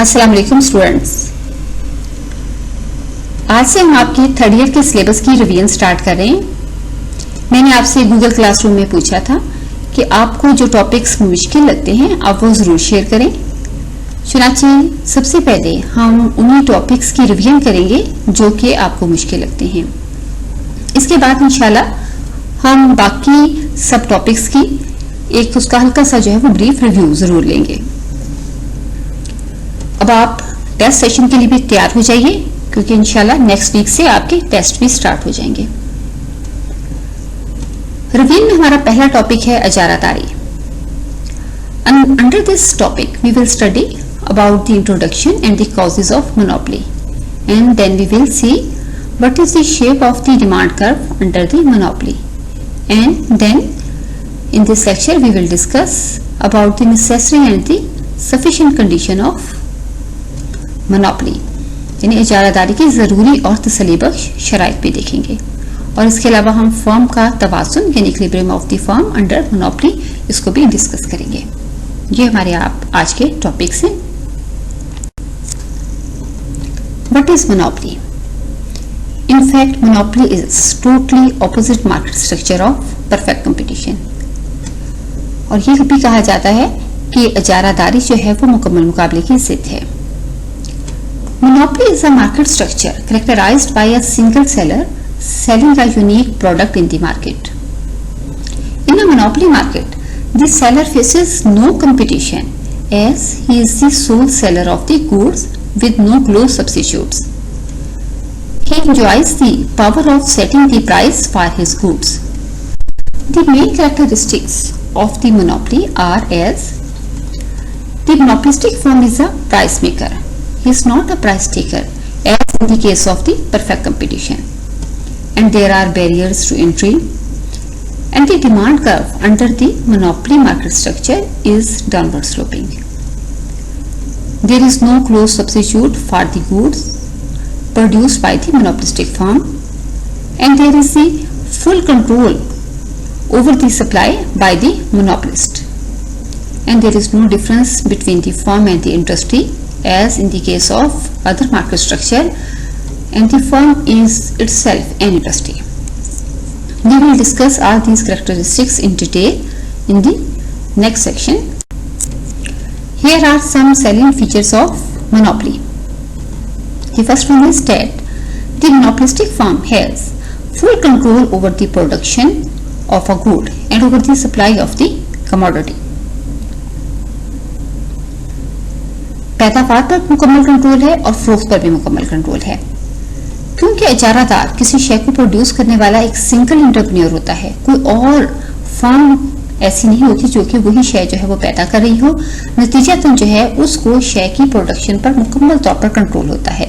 अस्सलाम वालेकुम स्टूडेंट्स। आज से हम आपकी थर्ड ईयर के सिलेबस की रिवीजन स्टार्ट कर रहे हैं। मैंने आपसे गूगल क्लासरूम में पूछा था कि आपको जो टॉपिक्स मुश्किल लगते हैं आप वो ज़रूर शेयर करें। चुनांचे सबसे पहले हम उन्हीं टॉपिक्स की रिवीजन करेंगे जो कि आपको मुश्किल लगते हैं। इसके बाद इंशाल्लाह हम बाकी सब टॉपिक्स की एक उसका हल्का सा जो है वो ब्रीफ रिव्यू ज़रूर लेंगे। अब आप टेस्ट सेशन के लिए भी तैयार हो जाइए क्योंकि इंशाल्लाह नेक्स्ट वीक से आपके टेस्ट भी स्टार्ट हो जाएंगे। रिवीजन में हमारा पहला टॉपिक है इजारादारी। Under this topic we will study about the introduction and the causes of monopoly and then we will see what is the shape of the demand curve under the monopoly and then in this lecture we will discuss about the necessary and the sufficient condition of monopoly, यानी इजारादारी की ज़रूरी और तसलीबख्श शराइत भी देखेंगे। और इसके अलावा हम फर्म का तवाज़ुन यानी equilibrium of the firm under monopoly इसको भी डिस्कस करेंगे। ये हमारे आज के टॉपिक्स हैं। What is monopoly? In fact, monopoly is totally opposite market structure of perfect competition. और ये भी कहा जाता है कि इजारादारी जो है वो मुकम्मल मुकाबले की जिद है। Monopoly is a market structure characterized by a single seller selling a unique product in the market. In a monopoly market, the seller faces no competition as he is the sole seller of the goods with no close substitutes. He enjoys the power of setting the price for his goods. The main characteristics of the monopoly are as the monopolistic firm is a price maker. He is not a price taker as in the case of the perfect competition. And there are barriers to entry. And the demand curve under the monopoly market structure is downward sloping. There is no close substitute for the goods produced by the monopolistic firm, and there is the full control over the supply by the monopolist, and there is no difference between the firm and the industry as in the case of other market structure, and the firm is itself an industry. We will discuss all these characteristics in detail in the next section. Here are some salient features of monopoly. The first one is that the monopolistic firm has full control over the production of a good and over the supply of the commodity. पैदावार पर मुकम्मल control है और फरोख्त पर भी मुकम्मल control है। क्योंकि इजारादार किसी शय को प्रोड्यूस करने वाला एक सिंगल एंटरप्रेन्योर होता है, कोई और फर्म ऐसी नहीं होती जो कि वही शय जो है वो पैदा कर रही हो। नतीजतन जो है उसको शय की प्रोडक्शन पर मुकम्मल तौर पर कंट्रोल होता है,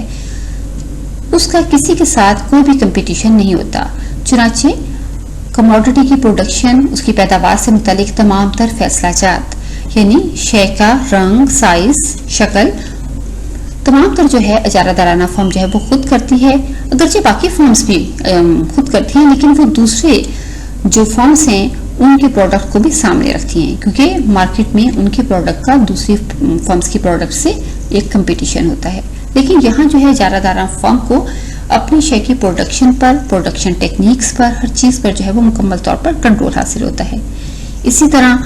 उसका किसी के साथ कोई भी कंपटीशन नहीं होता। चुनांचे कमोडिटी की प्रोडक्शन, उसकी पैदावार से मुतालिक तमाम तर फैसलाजात यानी शय का रंग, साइज, शक्ल तमाम तर जो है इजारादाराना फर्म जो है वो खुद करती है। अगरचे बाकी फर्म्स भी खुद करती हैं, लेकिन वो दूसरे जो फर्म्स हैं उनके प्रोडक्ट को भी सामने रखती हैं क्योंकि मार्केट में उनके प्रोडक्ट का दूसरी फर्म्स की प्रोडक्ट से एक कंपटीशन होता है। लेकिन यहाँ जो है इजारादारा फर्म को अपनी शय की प्रोडक्शन पर, प्रोडक्शन टेक्निक्स पर, हर चीज पर जो है वो मुकम्मल तौर पर कंट्रोल हासिल होता है। इसी तरह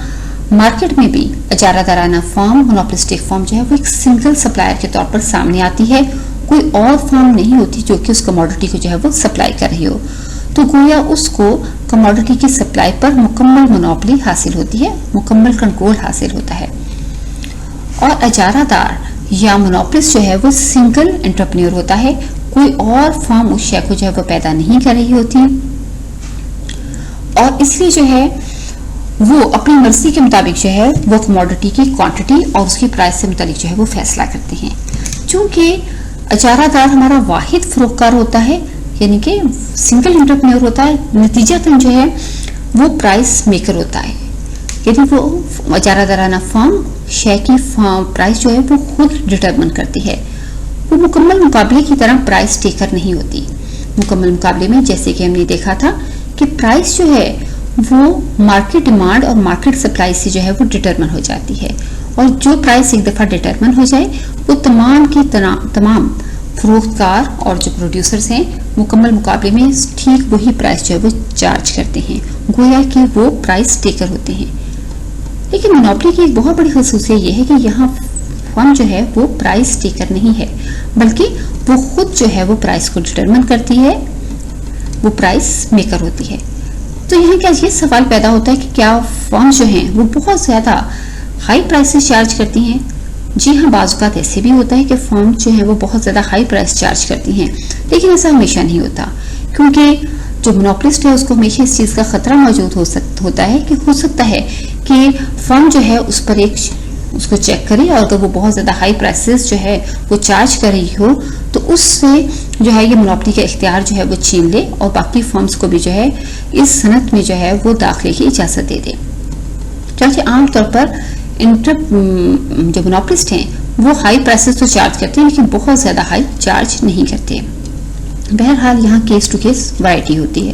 मार्केट में भी इजारादाराना फर्म, मोनोपोलिस्टिक फर्म जो है वो एक सिंगल सप्लायर के तौर पर सामने आती है। कोई और फर्म नहीं होती जो कि उस कमोडिटी को जो है वो सप्लाई कर रही हो, तो गोया उसको कमोडिटी की सप्लाई पर मुकम्मल मोनोपोली हासिल होती है, मुकम्मल कंट्रोल हासिल होता है। और इजारादार या मोनोपोलिस्ट जो है वो सिंगल एंटरप्रेन्योर होता है, कोई और फर्म उस शय को जो है वो पैदा नहीं कर रही होती और इसलिए जो है वो अपनी मर्जी के मुताबिक जो है वो कमोडिटी की क्वांटिटी और उसकी प्राइस से मुताबिक जो है वो फैसला करते हैं। चूंकि इजारादार हमारा वाहिद फरोख्तकार होता है यानी कि सिंगल एंटरप्रेन्योर होता है, नतीजतन जो है वो प्राइस मेकर होता है। यदि वो इजारादाराना फर्म शय की प्राइस जो है वो खुद डिटरमिन करती है, वो मुकम्मल मुकाबले की तरह प्राइस टेकर नहीं होती। मुकम्मल मुकाबले में जैसे कि हमने देखा था कि प्राइस जो है वो मार्केट डिमांड और मार्केट सप्लाई से जो है वो डिटरमिन हो जाती है और जो प्राइस एक दफा डिटरमिन हो जाए वो तमाम के तमाम फरोख्तकार और जो प्रोड्यूसर्स हैं मुकम्मल मुकाबले में ठीक वही प्राइस जो है वो चार्ज करते हैं, गोया कि वो प्राइस टेकर होते हैं। लेकिन मोनोपोली की एक बहुत बड़ी खसूसियत यह है कि यहाँ फर्म जो है वो प्राइस टेकर नहीं है, बल्कि वो खुद जो है वो प्राइस को डिटरमिन करती है, वो प्राइस मेकर होती है। तो यहाँ क्या ये सवाल पैदा होता है कि क्या फर्म जो हैं वो बहुत ज्यादा हाई प्राइसेस चार्ज करती हैं? जी हाँ, बाज़ औक़ात ऐसे भी होता है कि फर्म जो है वो बहुत ज़्यादा हाई प्राइस चार्ज करती हैं, लेकिन ऐसा हमेशा नहीं होता, क्योंकि जो मोनोपोलिस्ट है उसको हमेशा इस चीज़ का खतरा मौजूद होता है कि हो सकता है कि फर्म जो है उस पर उसको चेक करे और अगर वो बहुत ज़्यादा हाई प्राइसेस जो है वो चार्ज कर रही हो तो उससे जो है ये मोनोपोली का इख्तियार जो है वो छीन ले और बाकी फर्म्स को भी जो है इस सनत में जो है वो दाखिले की इजाज़त दे दे। चाहे आमतौर पर जो मोनोपोलिस्ट हैं वो हाई प्राइसेस तो चार्ज करते हैं लेकिन बहुत ज़्यादा हाई चार्ज नहीं करते। बहरहाल यहाँ केस टू केस वैरायटी होती है।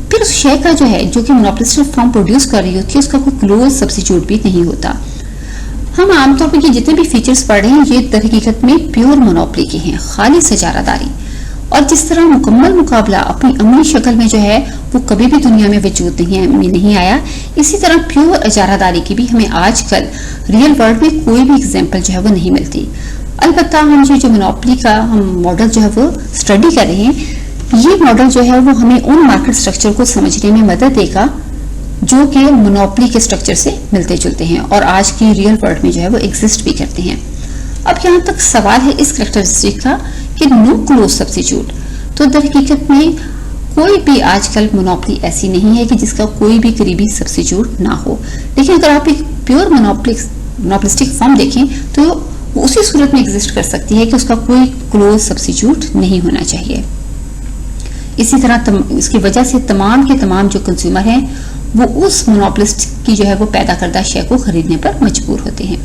फिर उस शे का जो है जो कि मोनोपोलिस्ट फर्म प्रोड्यूस कर रही होती है उसका कोई क्लोज सब्स्टिट्यूट भी नहीं होता। हम आमतौर पर ये जितने भी फीचर्स पढ़ रहे हैं ये दरहकीकत में प्योर मोनोपोली के हैं, खाली सजारादारी। और जिस तरह मुकम्मल मुकाबला अपनी अमली शक्ल में जो है वो कभी भी दुनिया में वजूद नहीं आया, इसी तरह प्योर इजारादारी की भी हमें आजकल रियल वर्ल्ड में कोई भी एग्जाम्पल जो है वो नहीं मिलती। अलबत्ता हम जो मोनोपोली का हम मॉडल जो है वो स्टडी कर रहे हैं, ये मॉडल जो है वो हमें उन मार्केट स्ट्रक्चर को समझने में मदद देगा जो कि मोनोपोली के स्ट्रक्चर से मिलते जुलते हैं और आज की रियल वर्ल्ड में जो है वो एग्जिस्ट भी करते हैं। अब यहाँ तक सवाल है इस कैरेक्टरिस्टिक का कि नो क्लोज सब्स्टिट्यूट। तो दरहकीकत में कोई भी आजकल मोनोपोली ऐसी नहीं है कि जिसका कोई भी करीबी सब्स्टिट्यूट ना हो। लेकिन अगर आप एक प्योर मोनोपोलिस्टिक फर्म देखें तो वो उसी सूरत में एग्जिस्ट कर सकती है कि उसका कोई क्लोज सब्स्टिट्यूट नहीं होना चाहिए। इसी तरह इसकी वजह से तमाम के तमाम जो कंज्यूमर हैं वो उस मोनोपोलिस्ट की जो है वो पैदा करदा शे को खरीदने पर मजबूर होते हैं।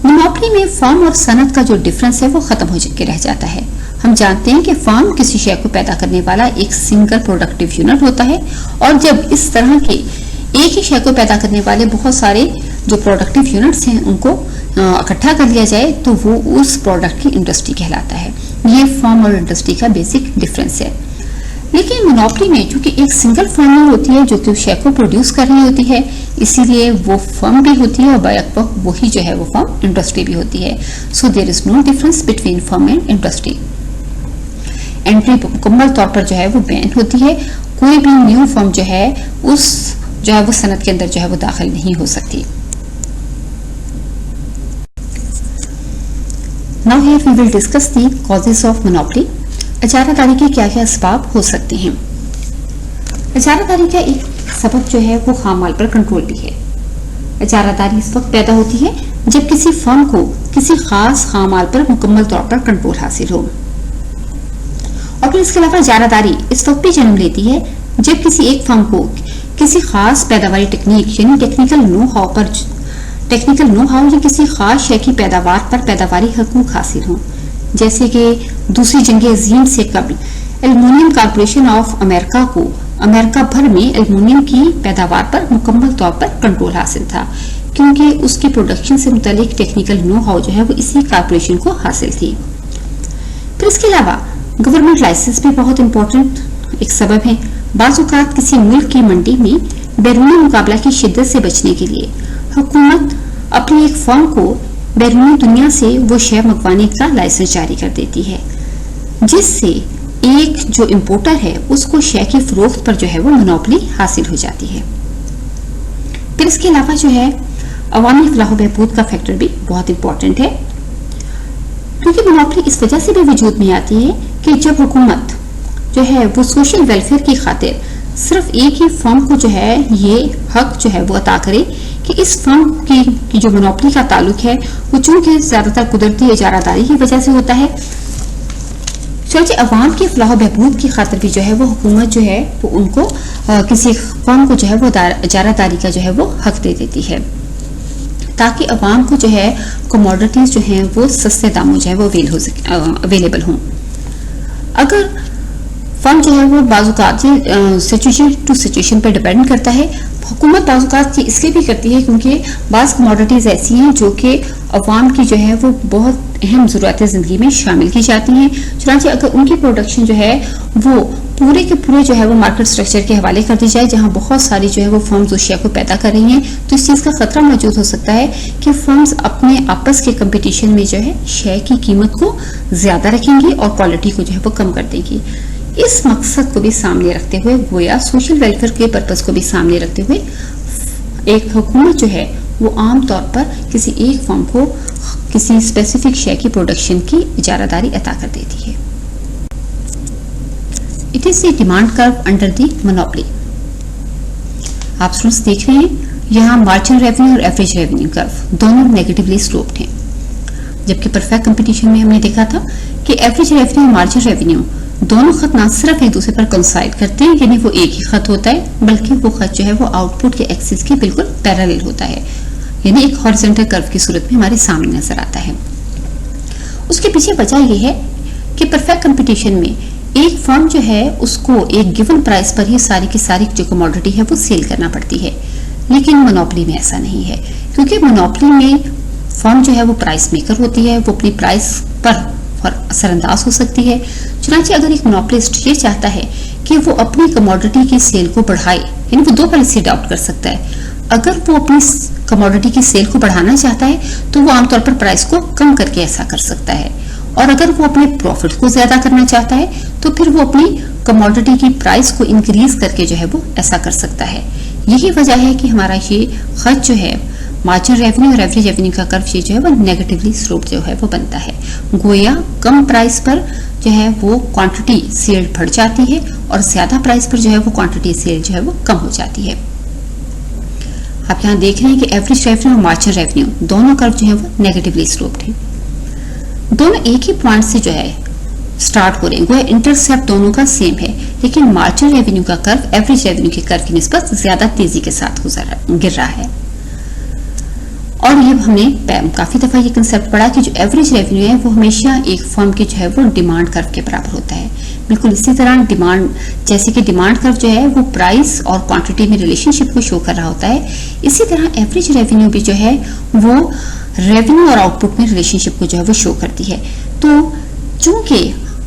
मोनोपोली में फर्म और सनत का जो डिफरेंस है वो खत्म हो के रह जाता है। हम जानते हैं कि फर्म किसी शे को पैदा करने वाला एक सिंगल प्रोडक्टिव यूनिट होता है और जब इस तरह के एक ही शे को पैदा करने वाले बहुत सारे जो प्रोडक्टिव यूनिट्स हैं उनको इकट्ठा कर लिया जाए तो वो उस प्रोडक्ट की इंडस्ट्री कहलाता है। ये फर्म और इंडस्ट्री का बेसिक डिफरेंस है। लेकिन मोनोपोली में चूंकि एक सिंगल फर्म होती है जो कि शे को प्रोड्यूस कर रही होती है, इसीलिए वो फर्म भी होती है और बैक वक्त वही जो है वो फर्म इंडस्ट्री भी होती है। So there is no difference between firm and industry. Entry मुकम्मल तौर पर जो है वो बैन होती है। कोई भी न्यू फर्म जो है उस जो है वो सनत के अंदर जो है वो दाखिल नहीं हो सकती। Now here we will discuss the causes of monopoly. इजारादारी के क्या क्या असबाब हो सकते हैं। इजारादारी का एक सबब जो है वो खाम माल पर कंट्रोल भी है। इजारादारी इस वक्त पैदा होती है जब किसी फर्म को किसी खास खाम माल पर मुकम्मल तौर पर कंट्रोल हासिल हो। और फिर इसके अलावा इजारादारी इस वक्त भी जन्म लेती है जब किसी एक फर्म को किसी खास पैदावारी टेक्निक यानी टेक्निकल नो हाउ या किसी खास शय की पैदावार पर पैदावारी हकूक हासिल हो। जैसे कि दूसरी जंग अज़ीम से कबल एल्युमिनियम कॉर्पोरेशन ऑफ अमेरिका को अमेरिका भर में एल्युमिनियम की पैदावार पर मुकम्मल तौर पर कंट्रोल हासिल था, क्योंकि उसकी प्रोडक्शन से मुतालिक टेक्निकल नो हाउ जो है वो इसी कॉर्पोरेशन को हासिल थी। फिर इसके अलावा गवर्नमेंट लाइसेंस भी बहुत इंपॉर्टेंट एक सबब है। बाज़ औक़ात किसी मुल्क की मंडी में बैरूनी मुकाबला की शिद्दत से बचने के लिए हुकूमत अपनी एक फर्म को बैरूनी दुनिया से वो शय मंगवाने का लाइसेंस जारी कर देती है, जिससे एक जो इम्पोर्टर है उसको शय की फरोख्त पर जो है वो मोनोपोली हासिल हो जाती है। फिर इसके अलावा जो है अवामी फलाह बहबूद का फैक्टर भी बहुत इंपॉर्टेंट है, क्योंकि मोनोपोली इस वजह से भी वजूद में आती है कि जब हुकूमत जो है वो सोशल वेलफेयर की खातिर सिर्फ एक ही फर्म को जो है ये हक जो है वो अता करे कि इस फर्म की जो मोनोपोली का ताल्लुक है वो चूंकि ज्यादातर कुदरती इजारादारी की वजह से होता है, चूंकि अवाम की फलाह बहबूद की खातिर भी जो है वो हुकूमत जो है वो उनको किसी फर्म को जो है वो इजारादारी का जो है वो हक दे देती है, ताकि अवाम को जो है कमोडिटीज जो हैं वो सस्ते दामों जो है वो अवेलेबल हों। अगर फर्म जो है वो बाजुकात सिचुएशन टू सिचुएशन पर डिपेंड करता है। हुकूमत बाजुकात इसलिए भी करती है क्योंकि बाज़ कमोडिटीज़ ऐसी हैं जो कि अवाम की जो है वो बहुत अहम ज़रूरतें ज़िंदगी में शामिल की जाती हैं। चुनांचे अगर उनकी प्रोडक्शन जो है वो पूरे के पूरे जो है वो मार्केट स्ट्रक्चर के हवाले कर दी जाए, जहां बहुत सारी जो है वो फर्म्स उस शेयर को पैदा कर रही हैं, तो इस चीज़ का खतरा मौजूद हो सकता है कि फर्म्स अपने आपस के कंपटीशन में जो है शेयर की कीमत को ज़्यादा रखेंगी और क्वालिटी को जो है वो कम कर देंगी। इस मकसद को भी सामने रखते हुए, गोया सोशल वेलफेयर के पर्पस को भी सामने रखते हुए, एक हुकूमत जो है वो आमतौर पर किसी एक फर्म को किसी स्पेसिफिक शेयर की प्रोडक्शन की इजारादारी अता कर देती है। It is the demand curve under the monopoly. आप स्टूडेंट्स देख रहे हैं यहाँ मार्जिनल रेवेन्यू और एवरेज रेवेन्यू कर्व दोनों नेगेटिवली स्लोप्ड हैं, जबकि परफेक्ट कंपटीशन में हमने देखा था कि एवरेज रेवेन्यू और मार्जिनल रेवेन्यू दोनों खत ना सिर्फ एक दूसरे पर कोइंसाइड करते हैं, यानी वो एक ही खत होता है, बल्कि वो खत जो है वो आउटपुट के एक्सिस के बिल्कुल पैरेलल होता है, यानी एक हॉरिजॉन्टल कर्व की सूरत में हमारे सामने नजर आता है। उसके पीछे वजह यह है कि परफेक्ट कंपटीशन में एक फर्म जो है उसको एक गिवन प्राइस पर ही सारी की सारी जो कमोडिटी है वो सेल करना पड़ती है, लेकिन मोनोपोली में ऐसा नहीं है, क्योंकि मोनोपोली में फर्म जो है वो प्राइस मेकर होती है, वो अपनी प्राइस पर असरअंदाज हो सकती है। चुनांचे अगर एक मोनोपोलिस्ट ये चाहता है कि वो अपनी कमोडिटी की सेल को बढ़ाए, यानी वो दो पॉलिसी अडॉप्ट कर सकता है। अगर वो अपनी कमोडिटी की सेल को बढ़ाना चाहता है तो वो आमतौर पर प्राइस को कम करके ऐसा कर सकता है, और अगर वो अपने प्रॉफिट को ज्यादा करना चाहता है तो फिर वो अपनी कमोडिटी की प्राइस को इंक्रीज करके जो है वो ऐसा कर सकता है। यही वजह है कि हमारा ये खर्च जो है मार्जिनल रेवेन्यू और एवरेज रेवेन्यू का कर्व जो है वो नेगेटिवली स्लोप जो है वो बनता है। गोया कम प्राइस पर जो है वो क्वांटिटी सेल बढ़ जाती है और ज्यादा प्राइस पर जो है वो क्वांटिटी सेल जो है वो कम हो जाती है। आप यहाँ देख रहे हैं कि एवरेज रेवेन्यू और मार्जिनल रेवेन्यू दोनों कर्व जो है वो नेगेटिवली स्लोप्ड है। दोनों एक ही पॉइंट से जो है स्टार्ट हो रहे हैं, गोया इंटरसेप्ट दोनों का सेम है, लेकिन मार्जिनल रेवेन्यू का कर्व एवरेज रेवेन्यू के कर्व की निस्बत ज्यादा तेजी के साथ गिर रहा है। और ये हमने काफी दफा ये कंसेप्ट पढ़ा कि जो एवरेज रेवेन्यू है वो हमेशा एक फर्म के जो है वो डिमांड कर्व के बराबर होता है। बिल्कुल इसी तरह डिमांड, जैसे कि डिमांड कर्व जो है वो प्राइस और क्वांटिटी में रिलेशनशिप को शो कर रहा होता है, इसी तरह एवरेज रेवेन्यू भी जो है वो रेवेन्यू और आउटपुट में रिलेशनशिप को जो है वो शो करती है। तो चूंकि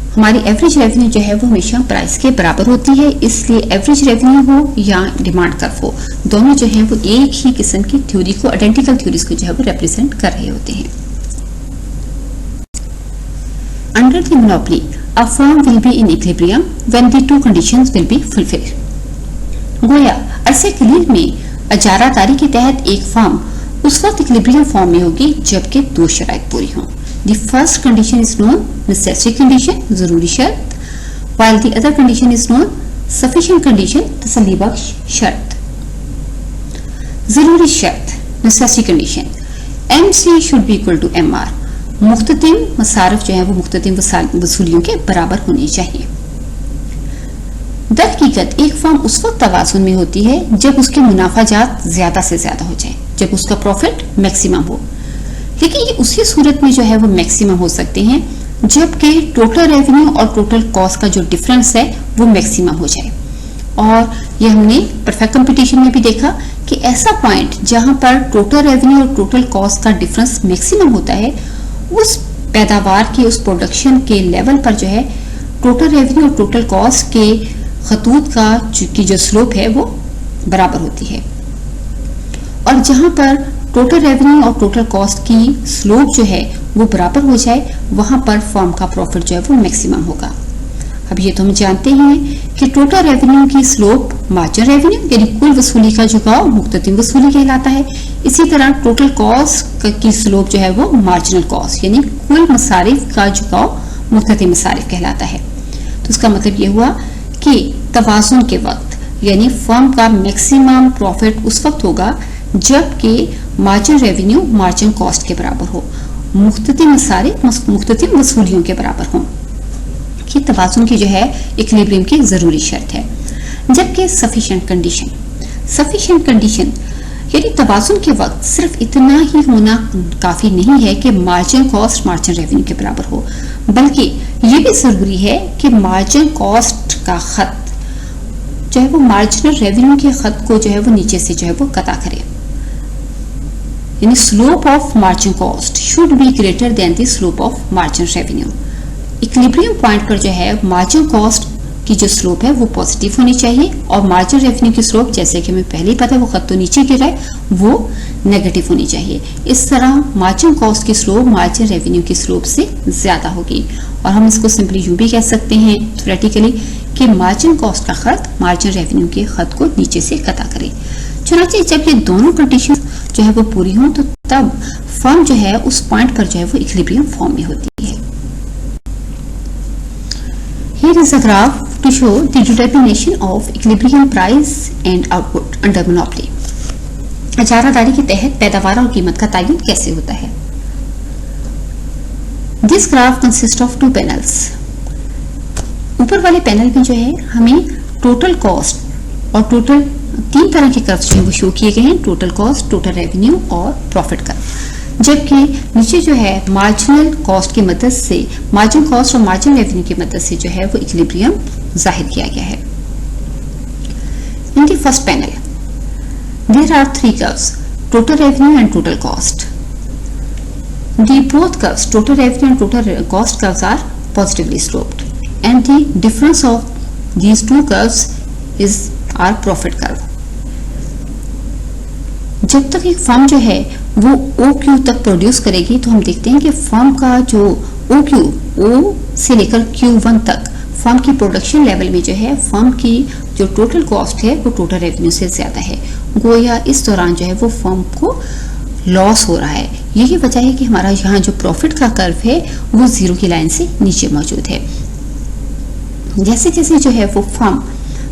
हमारी एवरेज रेवेन्यू जो है वो हमेशा प्राइस के बराबर होती है, इसलिए एवरेज रेवेन्यू हो या डिमांड कर्व हो, दोनों जो है वो एक ही किस्म की थ्योरी को, आइडेंटिकल थ्योरीज को जो है वो रिप्रेजेंट कर रहे होते हैं। Under the monopoly a firm will be in equilibrium when the two conditions will be fulfilled. गोया अरसे कलील में अजारादारी के तहत एक फर्म उस वक्त इक्विलिब्रियम फॉर्म में होगी जबकि दो शराइत पूरी हों। The first condition is known necessary condition, जरूरी शर्त, while the other condition is known sufficient condition, तसल्ली बख्श शर्त। जरूरी शर्त necessary condition, MC should be equal to MR, मुख्ततिम मसारफ जो है वो मुख्ततिम वसूलियों के बराबर होनी चाहिए। दरहकीकत एक फर्म उस वक्त तवाज़ुन में होती है जब उसके मुनाफाजात ज्यादा से ज्यादा हो जाए, जब उसका प्रॉफिट मैक्सिमम हो, लेकिन ये उसी सूरत में जो है वो मैक्सिमम हो सकते हैं जबकि टोटल रेवेन्यू और टोटल कॉस्ट का जो डिफरेंस है वो मैक्सिमम हो जाए। और ये हमने परफेक्ट कंपटीशन में भी देखा कि ऐसा पॉइंट जहां पर टोटल रेवेन्यू और टोटल कॉस्ट का डिफरेंस मैक्सिमम होता है, उस पैदावार के, उस प्रोडक्शन के लेवल पर जो है टोटल रेवेन्यू और टोटल कॉस्ट के खतूत की जो स्लोप है वो बराबर होती है। और जहां पर टोटल रेवेन्यू और टोटल कॉस्ट की स्लोप जो है वो बराबर हो जाए, वहां पर फर्म का प्रॉफिट जो है वो मैक्सिमम होगा। अब ये तो हम जानते ही हैं कि टोटल रेवेन्यू की स्लोप मार्जिनल रेवेन्यू यानी कुल वसूली का झुकाव मुख्ततिम वसूली कहलाता है। इसी तरह टोटल कॉस्ट की स्लोप जो है वो मार्जिनल कॉस्ट यानी कुल मसारिफ का झुकाव मुख्ततिम मसारिफ कहलाता है। तो इसका मतलब ये हुआ कि तवाज़ुन के वक्त यानी फर्म का मैक्सिमम प्रॉफिट उस वक्त होगा जबकि मार्जिनल रेवेन्यू मार्जिनल कॉस्ट के बराबर हो, मुख्ततिम मसारिफ मुख्ततिम वसूलियों के बराबर हो। ये तवाज़ुन की जो है इक्विलिब्रियम की जरूरी शर्त है। जबकि सफिशिएंट कंडीशन यानी तवाज़ुन के वक्त सिर्फ इतना ही होना काफी नहीं है कि मार्जिनल कॉस्ट मार्जिनल रेवेन्यू के बराबर हो, बल्कि ये भी जरूरी है कि मार्जिनल कॉस्ट का खत जो है वो मार्जिनल रेवेन्यू के खत को जो है वो नीचे से जो है वो कता करे। यानी slope of margin cost should be greater than the slope of margin revenue. Equilibrium point पर जो है मार्जिन कॉस्ट की जो स्लोप है वो पॉजिटिव होनी चाहिए और मार्जिन रेवेन्यू की स्लोप, जैसे कि हमें पहले ही पता है वो खत तो नीचे गिर रहा है, वो नेगेटिव होनी चाहिए। इस तरह मार्जिन कॉस्ट की स्लोप मार्जिन रेवेन्यू की स्लोप से ज्यादा होगी और हम इसको सिंपली यूं भी कह सकते हैं थ्योरेटिकली कि मार्जिन कॉस्ट का खत मार्जिन रेवेन्यू के खत को नीचे से कता करे। चुनाचे जब ये दोनों कंडीशन जो है वो पूरी हो तो तब फर्म जो है उस पॉइंट पर जो है वो इक्विलिब्रियम फॉर्म में होती है। Here is a graph to show the determination of equilibrium price and output under monopoly. इजारादारी के तहत पैदावार और कीमत का तायन कैसे होता है। This graph consists of two panels. ऊपर वाले पैनल में जो है हमें टोटल कॉस्ट और टोटल तीन तरह के कर्व जो शो किए गए हैं, टोटल कॉस्ट, टोटल रेवेन्यू और प्रॉफिट कर्व। जबकि नीचे जो है मार्जिनल कॉस्ट की मदद से, मार्जिन कॉस्ट और मार्जिन रेवेन्यू की मदद से जो है वो इक्विलिब्रियम जाहिर किया गया है। In the first panel there are three curves, total revenue and total cost. The both curves, total revenue and total cost curves, are positively sloped, and the difference of these two curves is our profit curve. जब तक एक firm जो है वो OQ तक produce करेगी तो हम देखते हैं कि फर्म का जो OQ, O से लेकर Q1 तक फर्म की प्रोडक्शन लेवल में जो है फर्म की जो टोटल कॉस्ट है वो टोटल रेवेन्यू से ज्यादा है। गोया इस दौरान जो है वो फर्म को लॉस हो रहा है। यही वजह है कि हमारा यहाँ जो प्रॉफिट का कर्व है वो जीरो की लाइन से नीचे मौजूद है। जैसे जैसे जो है वो फर्म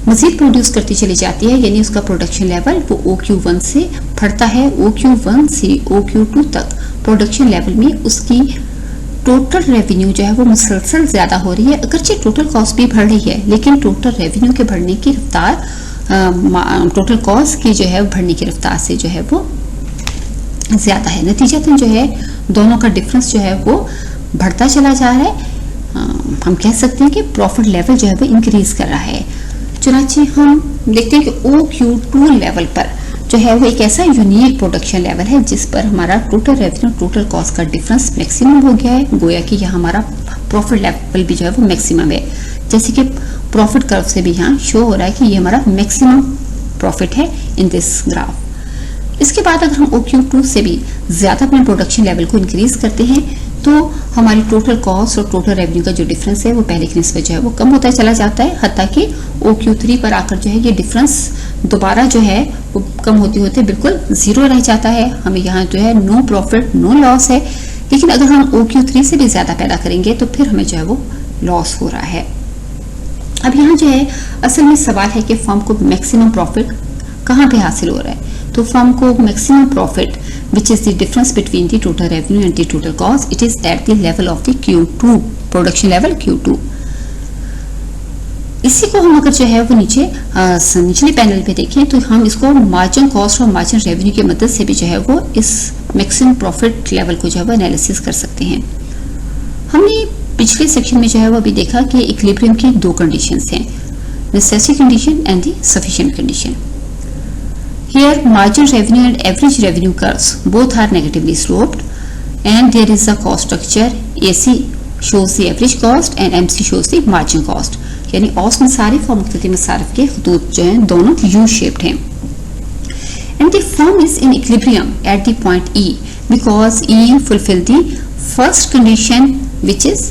मजीद प्रोड्यूस करती चली जाती है, यानी उसका प्रोडक्शन लेवल वो OQ1 से बढ़ता है, OQ1 से OQ2 तक प्रोडक्शन लेवल में उसकी टोटल रेवेन्यू जो है वो मुसलसल ज्यादा हो रही है। अगरचे टोटल कॉस्ट भी बढ़ रही है लेकिन टोटल रेवेन्यू के बढ़ने की रफ्तार टोटल कॉस्ट की जो है बढ़ने की रफ्तार से जो है वो ज्यादा है। नतीजतन जो है दोनों का डिफरेंस जो है वो बढ़ता चला जा रहा है। हम कह सकते हैं कि प्रॉफिट लेवल जो है वो इंक्रीज कर रहा है। चुनाचे हम देखते हैं कि OQ2 लेवल पर जो है वो एक ऐसा यूनिक प्रोडक्शन लेवल है जिस पर हमारा टोटल रेवेन्यू टोटल कॉस्ट का डिफरेंस मैक्सिमम हो गया है। गोया कि यहाँ हमारा प्रॉफिट लेवल भी जो है वो मैक्सिमम है, जैसे कि प्रॉफिट कर्व से भी यहाँ शो हो रहा है कि ये हमारा मैक्सिमम प्रॉफिट है इन दिस ग्राफ। इसके बाद अगर हम OQ2 से भी ज्यादा अपने प्रोडक्शन लेवल को इंक्रीज करते हैं तो हमारी टोटल कॉस्ट और टोटल रेवेन्यू का जो डिफरेंस है वो पहले की निस्बत जो है वो कम होता चला जाता है, हत्ता कि OQ3 पर आकर जो है ये डिफरेंस दोबारा जो है वो कम होते होते बिल्कुल जीरो रह जाता है। हमें यहाँ जो है नो प्रॉफिट नो लॉस है, लेकिन अगर हम OQ3 से भी ज्यादा पैदा करेंगे तो फिर हमें जो है वो लॉस हो रहा है। अब यहाँ जो है असल में सवाल है कि फर्म को मैक्सिमम प्रॉफिट कहाँ पे हासिल हो रहा है। तो फर्म को maximum profit which is the difference between the total revenue and the total cost, it is at the level of the Q2 production level Q2। इसी को हम अगर जो है वो निचले पैनल पे देखें तो हम इसको मार्जिन कॉस्ट और मार्जिन रेवेन्यू की मदद से भी जो है वो इस मैक्सिमम प्रॉफिट लेवल को जो है वो एनालिसिस कर सकते हैं। हमने पिछले सेक्शन में जो है वो अभी देखा कि इक्विलिब्रियम की दो कंडीशंस हैं, necessity condition and the sufficient condition. Here margin revenue and average revenue curves both are negatively sloped and there is a cost structure, AC shows the average cost and MC shows the margin cost। यानी औसत मसारिफ और मुख्तलिफ मसारिफ के खतूत जो हैं दोनों U shaped हैं। And the firm is in equilibrium at the point E because E fulfill the first condition which is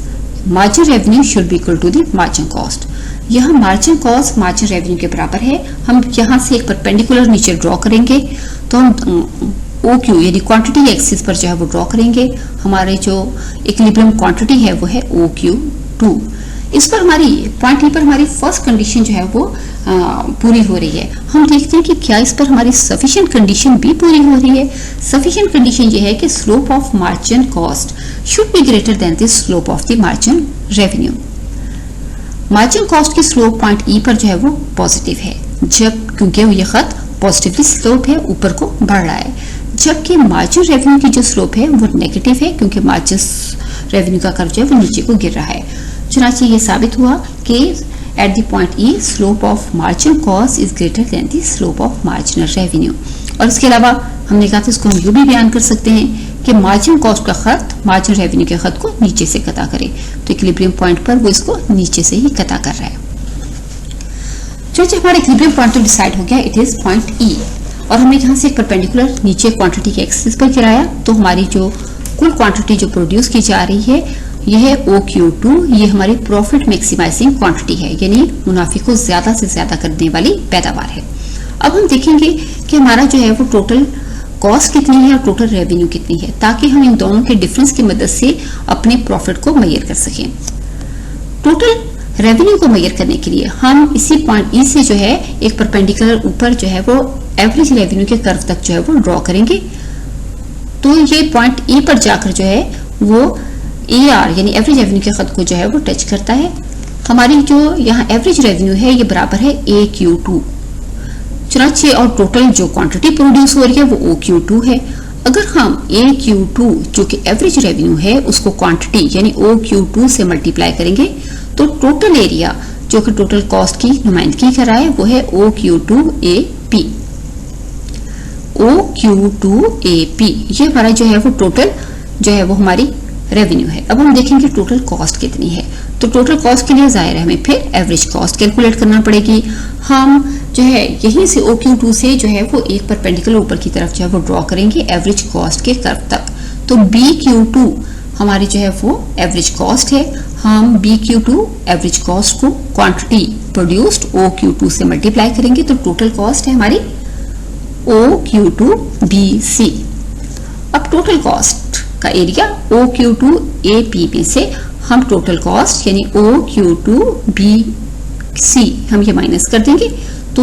margin revenue should be equal to the margin cost। यहाँ मार्जिन कॉस्ट मार्जिन रेवेन्यू के बराबर है। हम यहाँ से एक perpendicular नीचे draw करेंगे तो हम OQ यानी क्वांटिटी एक्सिस पर जो है वो ड्रॉ करेंगे। हमारे जो इक्विलिब्रियम क्वांटिटी है वो है OQ2। इस पर हमारी पॉइंट ई पर हमारी फर्स्ट कंडीशन जो है वो पूरी हो रही है। हम देखते हैं कि क्या इस पर हमारी सफिशिएंट कंडीशन भी पूरी हो रही है। सफिशिएंट कंडीशन ये है कि slope of margin cost should be greater than the slope of the margin revenue. Margin cost की स्लोप पॉइंट ई पर जो है वो पॉजिटिव है, जब क्योंकि ये खत पॉजिटिवली स्लोप है, ऊपर को बढ़ रहा है, जबकि मार्जिन रेवेन्यू की जो स्लोप है वो नेगेटिव है क्योंकि मार्जिन रेवेन्यू का कर्व जो है वो नीचे को गिर रहा है। चुनांचे ये साबित हुआ कि at the point E slope of marginal cost is greater than the slope of marginal revenue. और इसके अलावा हमने कहा था इसको हम यूं भी बयान कर सकते हैं कि मार्जिनल कॉस्ट का खत मार्जिनल रेवेन्यू के खत को नीचे से कता करे, तो इक्विलिब्रियम पॉइंट पर वो इसको नीचे से ही कता कर रहा है। चलिए हमारे इक्विलिब्रियम पॉइंट तो डिसाइड हो गया, इट इज पॉइंट ई, और हमने यहाँ से एक परपेंडिकुलर नीचे क्वांटिटी के एक्सिस पर गिराया, तो हमारी जो कुल क्वांटिटी जो प्रोड्यूस की जा रही है यह है OQ2, ये हमारी प्रॉफिट मैक्सिमाइजिंग क्वांटिटी है, यानी मुनाफे को ज्यादा से ज्यादा करने वाली पैदावार है। अब हम देखेंगे कि हमारा जो है वो टोटल कॉस्ट कितनी है और टोटल रेवेन्यू कितनी है, ताकि हम इन दोनों के डिफरेंस की मदद से अपने प्रॉफिट को मेजर कर सकें। टोटल रेवेन्यू को मेजर करने के लिए हम इसी पॉइंट ई से जो है एक परपेंडिकुलर ऊपर जो है वो एवरेज रेवेन्यू के कर्व तक जो है वो ड्रॉ करेंगे। तो ये पॉइंट ई पर जाकर जो है वो AR यानी एवरेज रेवेन्यू के खत को जो है वो टच करता है। हमारी जो यहाँ एवरेज रेवेन्यू है ये बराबर है AQ2, चुनाचे और टोटल जो क्वांटिटी प्रोड्यूस हो रही है वो OQ2 है। अगर हम AQ2 जो कि एवरेज रेवेन्यू है उसको क्वांटिटी यानी OQ2 से मल्टीप्लाई करेंगे तो टोटल एरिया जो कि टोटल कॉस्ट की नुमाइंदगी कर रहा है वो है OQ2AP। OQ2AP ये हमारा जो है वो टोटल जो है वो हमारी रेवेन्यू है। अब हम देखेंगे टोटल कॉस्ट कितनी है, तो टोटल कॉस्ट के लिए जाहिर है हमें फिर एवरेज कॉस्ट कैलकुलेट करना पड़ेगी। हम जो है यहीं से OQ2 से जो है वो एक परपेंडिकुलर ऊपर की तरफ जो है वो ड्रॉ करेंगे एवरेज कॉस्ट के कर्व तक। तो BQ2 हमारी जो है वो एवरेज कॉस्ट है। हम BQ2 एवरेज कॉस्ट को क्वांटिटी प्रोड्यूस्ड OQ2 से मल्टीप्लाई करेंगे तो टोटल कॉस्ट है हमारी OQ2BC। अब टोटल कॉस्ट का एरिया OQ2AP से हम टोटल कॉस्ट यानी OQ2BC हम ये माइनस कर देंगे, तो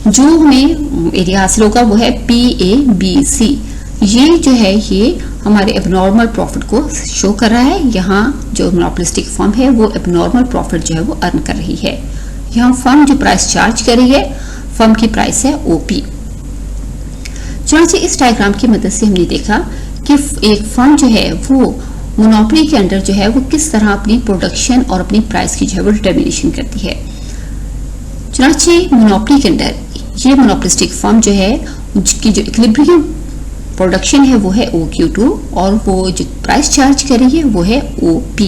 जो हमें एरिया हासिल होगा वो है PABC। ये जो है ये हमारे एबनॉर्मल प्रॉफिट को शो कर रहा है। यहाँ जो मोनोपोलिस्टिक फर्म है वो एबनॉर्मल प्रॉफिट जो है वो अर्न कर रही है। यहाँ फर्म जो प्राइस चार्ज कर रही है फर्म की प्राइस है OP। चुनाचे इस डायग्राम की मदद से हमने देखा कि एक फर्म जो है वो मोनोपोली के अंडर जो है वो किस तरह अपनी प्रोडक्शन और अपनी प्राइस की जो है वो डिटर्मिनेशन करती है। चुनाचे मोनोपोली के अंडर ये मोनोपोलिस्टिक फर्म जो है उसकी जो इक्विलिब्रियम प्रोडक्शन है वो है OQ2 और वो जो प्राइस चार्ज कर रही है वो है OP।